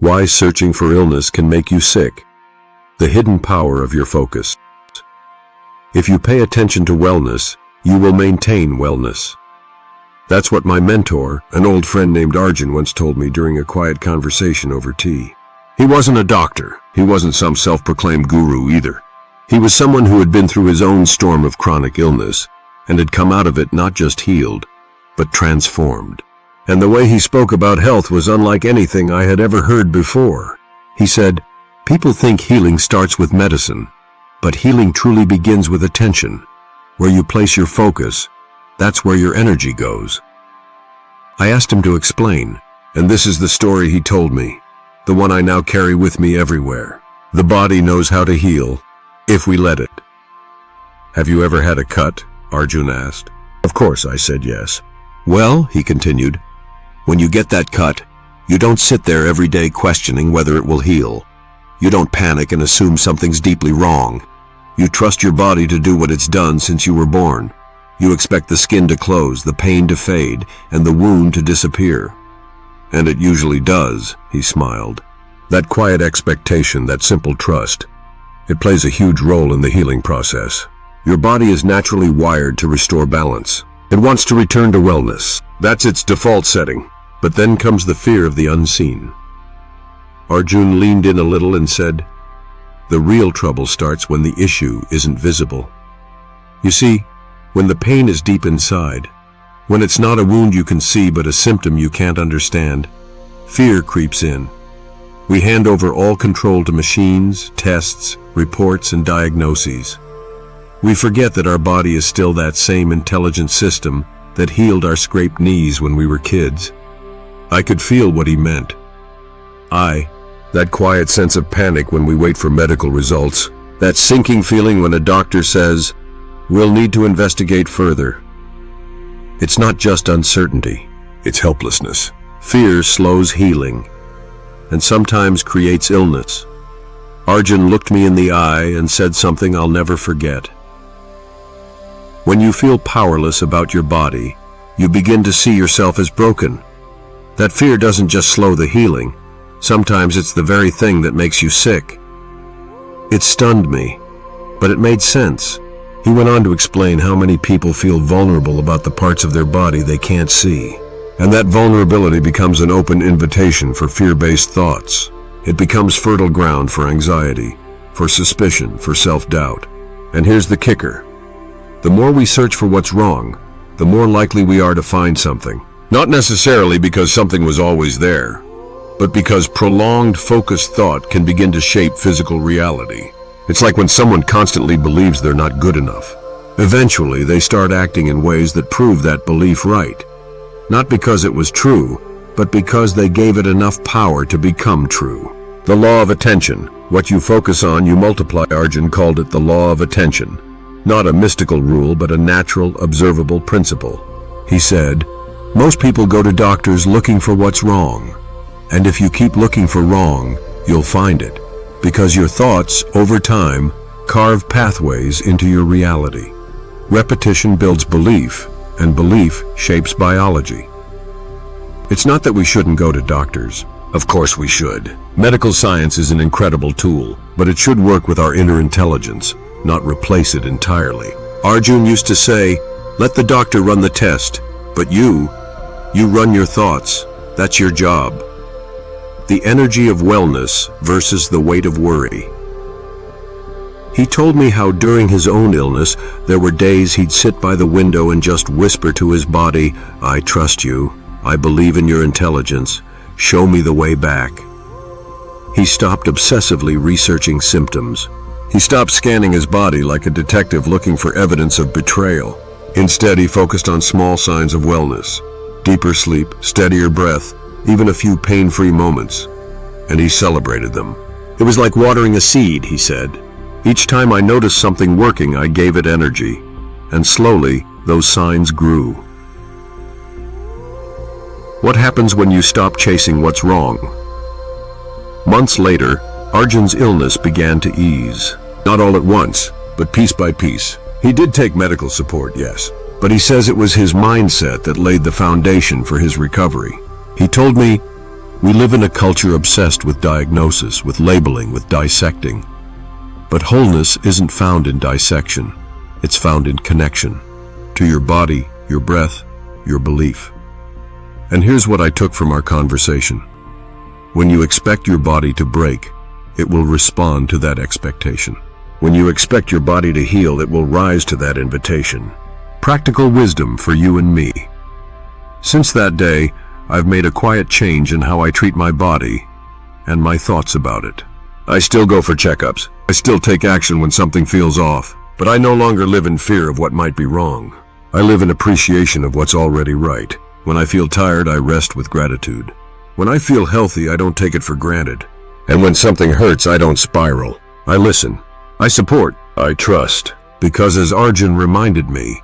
Why searching for illness can make you sick. The hidden power of your focus. If you pay attention to wellness, you will maintain wellness. That's what my mentor, an old friend named Arjun, once told me during a quiet conversation over tea. He wasn't a doctor. He wasn't some self-proclaimed guru either. He was someone who had been through his own storm of chronic illness and had come out of it not just healed, but transformed. And the way he spoke about health was unlike anything I had ever heard before. He said, "People think healing starts with medicine, but healing truly begins with attention. Where you place your focus, that's where your energy goes." I asked him to explain, and this is the story he told me, the one I now carry with me everywhere. The body knows how to heal, if we let it. "Have you ever had a cut?" Arjun asked. Of course, I said yes. "Well," he continued, "when you get that cut, you don't sit there every day questioning whether it will heal. You don't panic and assume something's deeply wrong. You trust your body to do what it's done since you were born. You expect the skin to close, the pain to fade, and the wound to disappear. And it usually does," he smiled. That quiet expectation, that simple trust, it plays a huge role in the healing process. Your body is naturally wired to restore balance. It wants to return to wellness. That's its default setting. But then comes the fear of the unseen. Arjun leaned in a little and said, "The real trouble starts when the issue isn't visible. You see, when the pain is deep inside, when it's not a wound you can see but a symptom you can't understand, fear creeps in. We hand over all control to machines, tests, reports, and diagnoses. We forget that our body is still that same intelligent system that healed our scraped knees when we were kids." I could feel what he meant. That quiet sense of panic when we wait for medical results, that sinking feeling when a doctor says, "We'll need to investigate further." It's not just uncertainty, it's helplessness. Fear slows healing, and sometimes creates illness. Arjun looked me in the eye and said something I'll never forget. When you feel powerless about your body, you begin to see yourself as broken. That fear doesn't just slow the healing. Sometimes it's the very thing that makes you sick. It stunned me, but it made sense. He went on to explain how many people feel vulnerable about the parts of their body they can't see. And that vulnerability becomes an open invitation for fear-based thoughts. It becomes fertile ground for anxiety, for suspicion, for self-doubt. And here's the kicker. The more we search for what's wrong, the more likely we are to find something. Not necessarily because something was always there, but because prolonged, focused thought can begin to shape physical reality. It's like when someone constantly believes they're not good enough. Eventually, they start acting in ways that prove that belief right. Not because it was true, but because they gave it enough power to become true. The law of attention. What you focus on, you multiply. Arjun called it the law of attention. Not a mystical rule, but a natural, observable principle. He said, "Most people go to doctors looking for what's wrong. And if you keep looking for wrong, you'll find it. Because your thoughts, over time, carve pathways into your reality. Repetition builds belief, and belief shapes biology." It's not that we shouldn't go to doctors. Of course we should. Medical science is an incredible tool, but it should work with our inner intelligence, not replace it entirely. Arjun used to say, "Let the doctor run the test, but you run your thoughts. That's your job." The energy of wellness versus the weight of worry. He told me how during his own illness, there were days he'd sit by the window and just whisper to his body, "I trust you. I believe in your intelligence. Show me the way back." He stopped obsessively researching symptoms. He stopped scanning his body like a detective looking for evidence of betrayal. Instead, he focused on small signs of wellness. Deeper sleep, steadier breath, even a few pain-free moments. And he celebrated them. It was like watering a seed, he said. Each time I noticed something working, I gave it energy. And slowly, those signs grew. What happens when you stop chasing what's wrong? Months later, Arjun's illness began to ease. Not all at once, but piece by piece. He did take medical support, yes, but he says it was his mindset that laid the foundation for his recovery. He told me, We live in a culture obsessed with diagnosis, with labeling, with dissecting. But wholeness isn't found in dissection. It's found in connection to your body, your breath, your belief. And here's what I took from our conversation. When you expect your body to break, it will respond to that expectation. When you expect your body to heal, it will rise to that invitation. Practical wisdom for you and me. Since that day, I've made a quiet change in how I treat my body and my thoughts about it. I still go for checkups. I still take action when something feels off. But I no longer live in fear of what might be wrong. I live in appreciation of what's already right. When I feel tired, I rest with gratitude. When I feel healthy, I don't take it for granted. And when something hurts, I don't spiral. I listen. I support. I trust. Because as Arjun reminded me,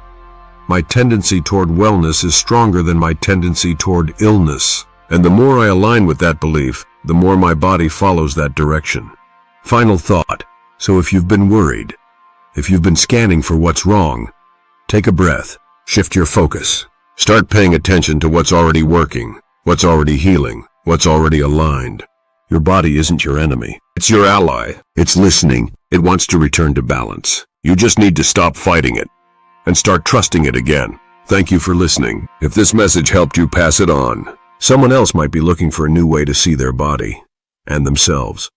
my tendency toward wellness is stronger than my tendency toward illness. And the more I align with that belief, the more my body follows that direction. Final thought. So if you've been worried, if you've been scanning for what's wrong, take a breath, shift your focus. Start paying attention to what's already working, what's already healing, what's already aligned. Your body isn't your enemy. It's your ally. It's listening. It wants to return to balance. You just need to stop fighting it and start trusting it again. Thank you for listening. If this message helped you, pass it on. Someone else might be looking for a new way to see their body and themselves.